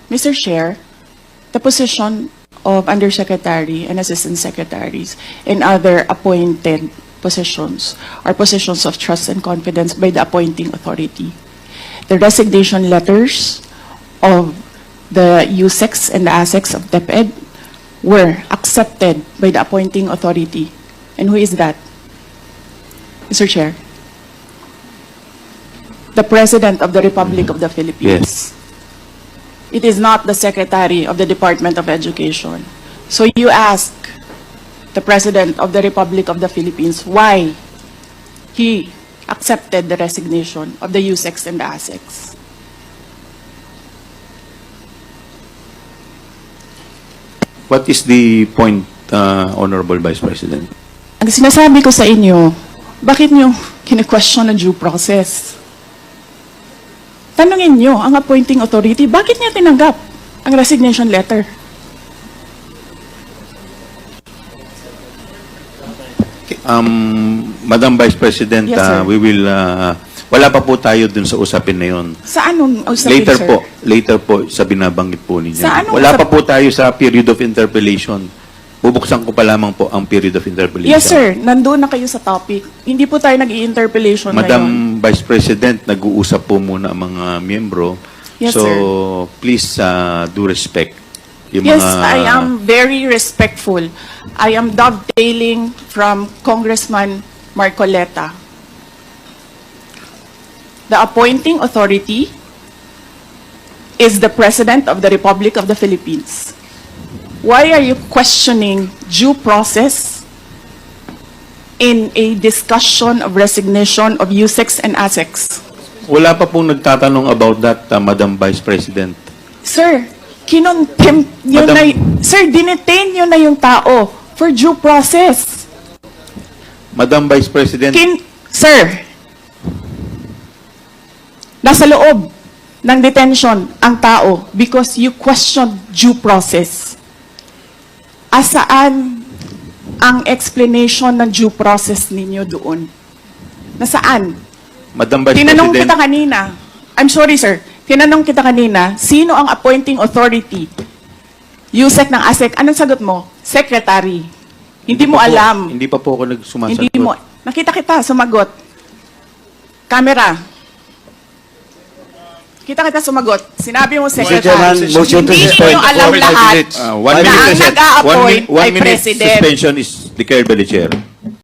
Mr. Chair, the position of Undersecretary and Assistant Secretaries and other appointed positions are positions of trust and confidence by the appointing authority. The resignation letters of the USEX and the ASEX of DepEd were accepted by the appointing authority. And who is that? Mr. Chair? The President of the Republic of the Philippines. Yes. It is not the Secretary of the Department of Education. So you ask the President of the Republic of the Philippines why he accepted the resignation of the USEX and the ASEX. What is the point, Honorable Vice President? Ang sinasabi ko sa inyo, bakit nyo kine-question ang due process? Tanungin nyo ang appointing authority, bakit niya tinanggap ang resignation letter? Madam Vice President, Yes, sir. we will, wala pa po tayo dun sa usapin na yun. Sa anong usapin, Later sir? later po sa binabanggit po ninyo. Sa anong Wala usap- pa po tayo sa period of interpellation. Bubuksan ko pa lamang po ang period of interpellation. Yes, sir. Nandun na kayo sa topic. Hindi po tayo nag-i-interpellation ngayon. Madam Vice President, nag-uusap po muna ang mga miyembro. Yes, so, sir. please do respect. Yung Yes, mga, I am very respectful. I am dovetailing from Congressman Marcoleta. The appointing authority is the President of the Republic of the Philippines. Why are you questioning due process in a discussion of resignation of USEX and ASEX? Wala pa pong nagtatanong about that, Madam Vice President. Sir, kinontempt nyo Madam- na, sir, dinetain nyo na yung tao for due process. Madam Vice President, Sir, nasa loob ng detention ang tao because you questioned due process. Asaan ang explanation ng due process ninyo doon? Nasaan? Madam Vice Tinanong President, kita kanina. I'm sorry, sir. Tinanong kita kanina, sino ang appointing authority? USEC ng ASEC. Anong sagot mo? Secretary. Hindi mo pa po- alam. Hindi pa po ako nagsumasagot. Hindi mo. Nakita kita, sumagot. Camera. Kita sumagot. Sinabi mo, Chairman, Secretary. motion to Hindi suspend nyo alam for 5 lahat minutes. One na minute, ang nag-a-appoint one ay minute President. suspension is declared by the chair.